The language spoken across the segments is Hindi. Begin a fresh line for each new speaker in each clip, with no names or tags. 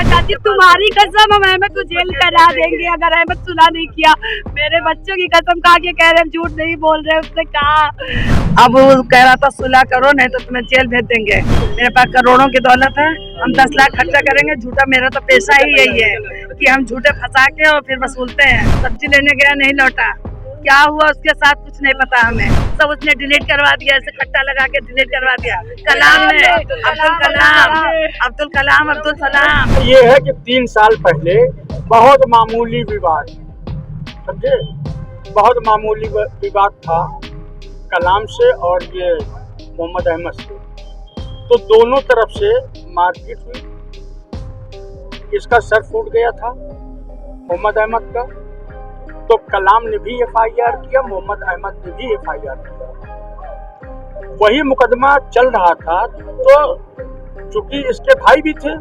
चाची तुम्हारी कसम हम अहमद को जेल करा देंगे अगर अहमद सुलह नहीं किया। मेरे बच्चों की कसम खा के कह रहे हैं, झूठ नहीं बोल रहे। उसने कहा अब वो कह रहा था सुलह करो नहीं तो तुम्हें जेल भेज देंगे। मेरे पास करोड़ों की दौलत है, हम 10 लाख खर्चा करेंगे। झूठा मेरा तो पेशा ही यही है कि हम झूठे फंसा के और फिर वसूलते हैं। सब्जी लेने गया नहीं लौटा, क्या हुआ उसके साथ कुछ नहीं पता हमें। सब उसने डिलीट करवा दिया, ऐसे खट्टा लगा के डिलीट करवा दिया। कलाम ने अब्दुल कलाम।
ये है कि 3 साल पहले बहुत मामूली विवाद, समझे, बहुत मामूली विवाद था कलाम से और ये मोहम्मद अहमद से। तो दोनों तरफ से मारपीट हुई। इसका सर फूट गया था मोहम्मद अहमद का, तो कलाम ने भी FIR किया, मोहम्मद अहमद ने भी FIR किया। वही मुकदमा चल रहा था। तो चूंकि इसके भाई भी थे,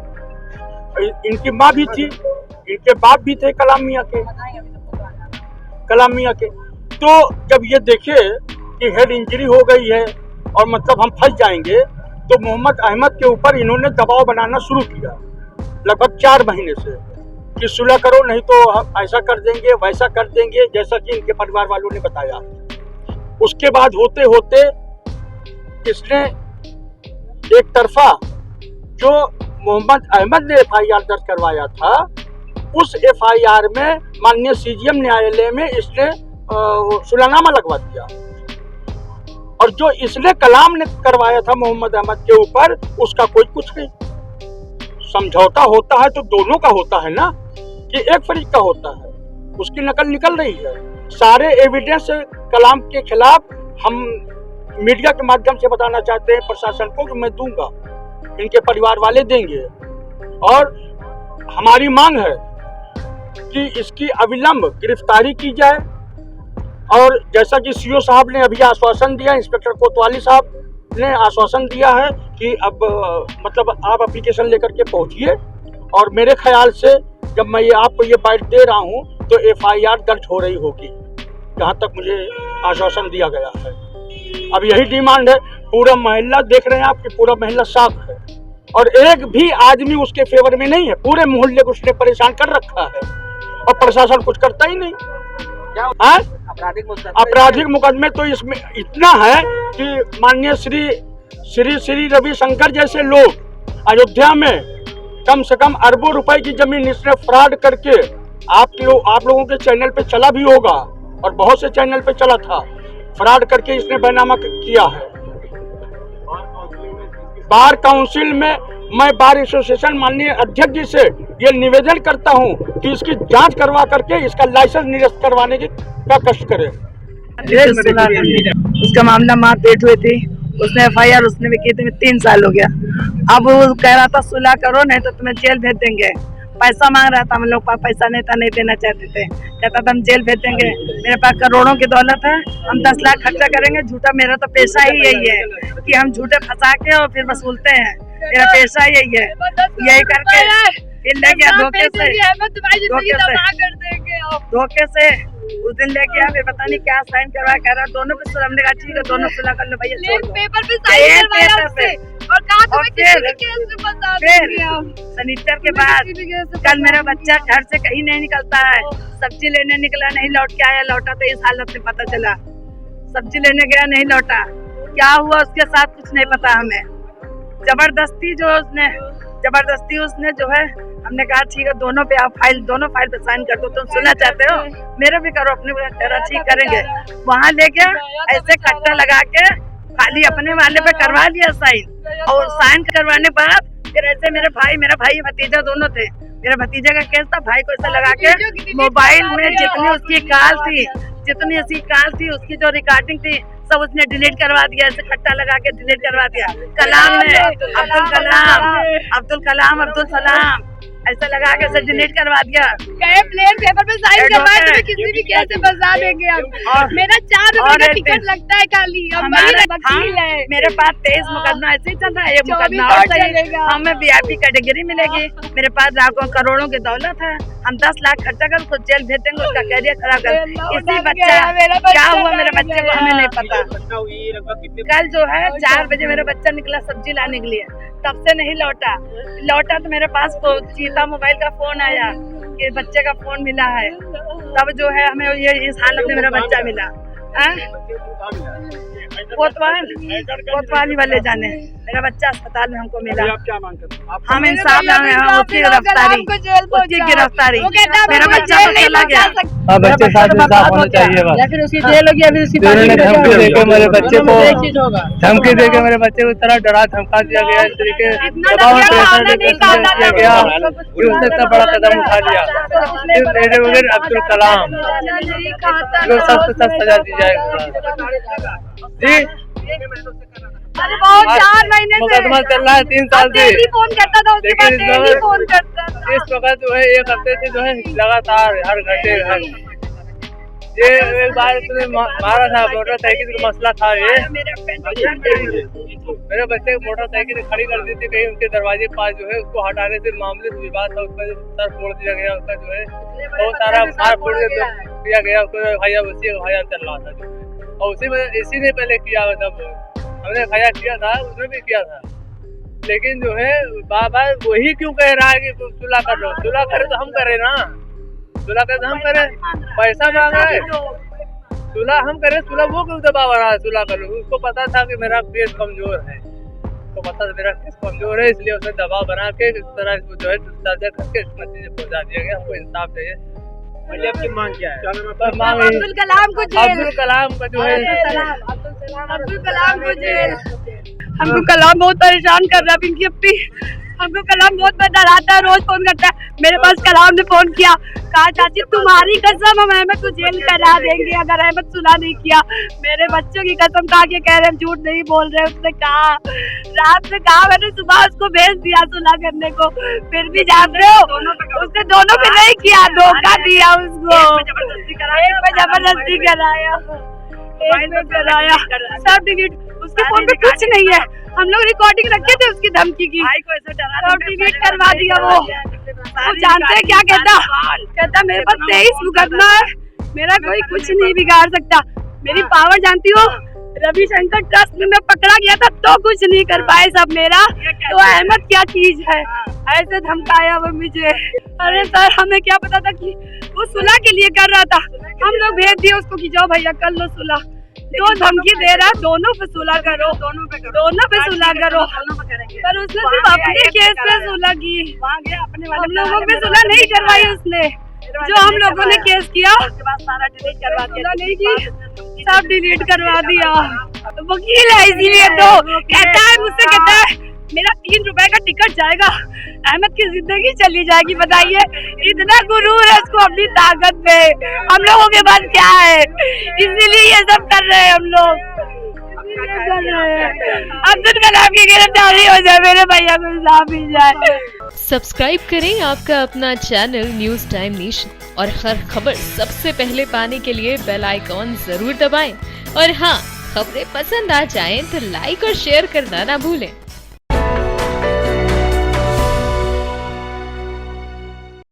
इनकी माँ भी थी, इनके बाप भी थे कलाम मियाँ के। तो जब ये देखे कि हेड इंजरी हो गई है और मतलब हम फंस जाएंगे, तो मोहम्मद अहमद के ऊपर इन्होंने दबाव बनाना शुरू किया लगभग 4 महीने से कि सुलह करो नहीं तो हम ऐसा कर देंगे वैसा कर देंगे, जैसा कि इनके परिवार वालों ने बताया। उसके बाद होते होते इसने एक तरफा जो मोहम्मद अहमद ने FIR दर्ज करवाया था, उस FIR में माननीय CGM न्यायालय में इसने सुलहनामा लगवा दिया। और जो इसने कलाम ने करवाया था मोहम्मद अहमद के ऊपर, उसका कोई कुछ नहीं। समझौता होता है तो दोनों का होता है ना, कि एक फरीक का होता है। उसकी नकल निकल रही है। सारे एविडेंस कलाम के खिलाफ हम मीडिया के माध्यम से बताना चाहते हैं प्रशासन को कि मैं दूंगा, इनके परिवार वाले देंगे। और हमारी मांग है कि इसकी अविलंब गिरफ्तारी की जाए। और जैसा कि CO साहब ने अभी आश्वासन दिया, इंस्पेक्टर कोतवाली साहब ने आश्वासन दिया है कि अब मतलब आप एप्लीकेशन लेकर के पहुंचिए। और मेरे ख्याल से जब मैं आपको ये बाइट दे रहा हूं तो FIR दर्ज हो रही होगी, जहां तक मुझे आश्वासन दिया गया है। अब यही डिमांड है। पूरा मोहल्ला देख रहे हैं आप कि पूरा मोहल्ला साफ है और एक भी आदमी उसके फेवर में नहीं है। पूरे मोहल्ले को उसने परेशान कर रखा है और प्रशासन कुछ करता ही नहीं। आपराधिक मुकदमे तो इसमें इतना है कि माननीय श्री रविशंकर जैसे लोग अयोध्या में कम से कम अरबों रुपए की जमीन इसने फ्रॉड करके, आप लोगों के चैनल पे चला भी होगा और बहुत से चैनल पे चला था, फ्रॉड करके इसने बैनामा किया है। बार काउंसिल में मैं बार एसोसिएशन माननीय अध्यक्ष जी से ये निवेदन करता हूं कि इसकी जांच करवा करके इसका लाइसेंस निरस्त करवाने का कष्ट करें।
उसका मामला मारपीट हुई थी, उसने FIR उसने भी की थी। 3 साल हो गया। अब वो कह रहा था सुलह करो नहीं तो तुम्हें जेल भेज देंगे। पैसा मांग रहा था, हम लोग पास पैसा नहीं था, नहीं देना चाहते थे। कहता था हम जेल भेज देंगे। मेरे पास करोड़ों की दौलत है, हम 10 लाख खर्चा करेंगे। झूठा मेरा तो पेशा ही यही है कि हम झूठे फंसा के और फिर वसूलते हैं। मेरा पेशा यही है। यही करके फिर ले गया धोखे से उस दिन लेके आया। फिर पता नहीं क्या साइन करवा, कह रहा दोनों पे सुलह। हमने कहा ठीक है दोनों सुलह कर लो भैया, छोड़ दो।
पेपर पे साइन करवाया उससे और कहा तुम्हें किसी भी केस में फंसा देंगे हम।
शनिचर के बाद कल मेरा बच्चा घर से कहीं नहीं निकलता है। सब्जी लेने निकला, नहीं लौट के आया। लौटा तो इस हालत में पता चला। सब्जी लेने गया, नहीं लौटा। क्या हुआ उसके साथ कुछ नहीं पता हमें। जबरदस्ती उसने जो है, हमने कहा ठीक है दोनों फाइल पे साइन कर दो। तुम सुनना चाहते हो मेरे भी करो, अपने तेरा ठीक करेंगे। वहाँ ले गया, ऐसे खट्टा लगा के खाली अपने वाले पे करवा लिया साइन। और साइन करवाने बाद फिर ऐसे मेरा भाई भतीजा दोनों थे। मेरे भतीजे का केस था, भाई को ऐसा लगा के मोबाइल में जितनी उसकी कॉल थी उसकी जो रिकॉर्डिंग थी सब उसने डिलीट करवा दिया। ऐसे खट्टा लगा के डिलीट करवा दिया। कलाम ने अब्दुल कलाम ऐसा लगा के ऐसे डिलीट करवा दिया।
प्लेन पेपर पे साइन करवाए तो किसी भी केस में फंसा देंगे हम। मेरा 4 रुपए का टिकट लगता है खाली।
मेरे पास 23 मुकदमा ऐसे ही चल रहा है। एक मुकदमा और चलेगा, हमें VIP कैटेगरी मिलेगी। मेरे पास लाखों करोड़ों की दौलत है, हम 10 लाख खर्चा कर उसको जेल भेज देंगे, उसका कैरियर खराब कर। इसी बच्चा क्या हुआ मेरे बच्चे को हमें नहीं पता। कल जो है 4 बजे मेरा बच्चा निकला सब्जी लाने के लिए, तब से नहीं लौटा तो मेरे पास था, मोबाइल का फोन आया कि बच्चे का फोन मिला है, तब जो है हमें ये इस हालत में मेरा बच्चा मिला। कोतवाली वाले जाने, मेरा बच्चा अस्पताल में हमको मिला।
आप क्या मांग करते हैं?
हम इंसाफ मांगे हैं, उसकी गिरफ्तारी। मेरा बच्चा तो चला गया।
बच्चे साथ इंसाफ होना चाहिए बस।
या फिर उसकी जेल होगी, अभी उसकी
उन्होंने धमकी देके मेरे बच्चे को धमकी देके मेरे बच्चे को तरह डरा धमका दिया गया, इस तरीके दबाव में प्रेशर किया गया कि उसने इतना बड़ा कदम उठा लिया। मेरे वगैरह अब्दुल कलाम को सख्त सजा दी जाएगी जी।
अरे बहुत 4 महीने से
मुकदमा चल रहा है 3 साल से,
फोन करता था, उसके बाद डेली फोन करता था।
इस वक्त जो है 1 हफ्ते से जो है लगातार हर घंटे ये एक बार इसने मारा था, मोटरसाइकिल का मसला था। ये मेरे बच्चे मोटरसाइकिल खड़ी कर दी थी कहीं उनके दरवाजे पास, जो है उसको हटाने से मामले से विवाद था, उसका सर फोड़ दिया गया, उसका जो है बहुत सारा मार फोड़ दिया गया, उसको खाया चल रहा था और उसी में इसी ने पहले किया, मतलब हमने खाया किया था, उसने भी किया था। लेकिन जो है बाबा वही क्यों कह रहा है कि सुलह कर लो, सुलह करे तो हम करें ना, सुलह करे तो हम करें, पैसा मांग रहा है, सुलह हम करें, सुलह वो क्यों दबा रहा है, सुलह कर लो। उसको पता था कि मेरा केस कमजोर है, उसको पता था मेरा केस कमजोर है, इसलिए उसने दबाव बना के इस तरह इसको जो है करके इस नतीजे पहुंचा दिया गया। हमको इंसाफ चाहिए।
आपकी मांग क्या है?
मांग
अब्दुल कलाम को जेल,
अब्दुल कलाम का जो है
अब्दुल कलाम को जेल। हमको कलाम बहुत परेशान कर रहा है, पिंकी अपनी हमको कलाम बहुत डराता है, रोज फोन करता है। मेरे पास कलाम ने फोन किया, कहा चाची तुम्हारी कसम हम अहमद को जेल करा देंगे अगर अहमद सुलह नहीं किया। मेरे बच्चों की कसम खा के कह रहे हैं, झूठ नहीं बोल रहे। उसने कहा, रात में कहा, मैंने सुबह उसको भेज दिया सुलह करने को, फिर भी जान रहे हो उसने दोनों पे नहीं किया, धोखा दिया उसको, एक पे जबरदस्ती कराया, एक पे कराया, सब डिलीट। उसके फोन पे कुछ नहीं है, हम लोग रिकॉर्डिंग रखे थे उसकी धमकी की, सब डिलीट करवा दिया। वो जानते हैं क्या कहता मेरे पास 23 मुकदमा है, मेरा कोई कुछ नहीं बिगाड़ सकता। मेरी पावर जानती हो, रविशंकर ट्रस्ट में मैं पकड़ा गया था तो कुछ नहीं कर पाए सब मेरा, तो अहमद क्या चीज है, ऐसे धमकाया वो मुझे। अरे सर हमें क्या पता था कि वो सुलह के लिए कर रहा था, हम लोग भेज दिए उसको कि जाओ भैया कर लो सुलह, जो धमकी दे रहा दोनों पे सुलह करो, दोनों पे सुलह करो, पर उसने सिर्फ अपने केस पे सुलह की, हम लोगों पे सुलह नहीं करवाई उसने। जो हम लोगों ने केस किया सारा डिलीट करवा दिया, नहीं की सब डिलीट करवा दिया। वकील है इसीलिए तो कहता है, मुझसे कहता है मेरा 3 रुपए का टिकट जाएगा, अहमद की जिंदगी चली जाएगी। बताइए इतना गुरूर है उसको अपनी ताकत पे, हम लोगों के पास क्या है, इसीलिए ये सब कर रहे हैं हम लोग। अब्दुल कलाम की गिरफ्तारी हो जाए, मेरे भैया को इंसाफ मिल जाए।
सब्सक्राइब करें आपका अपना चैनल न्यूज़ टाइम नेशन और हर खबर सबसे पहले पाने के लिए बेल आइकॉन जरूर दबाएं। और हाँ, खबरें पसंद आ जाएं तो लाइक और शेयर करना ना भूलें।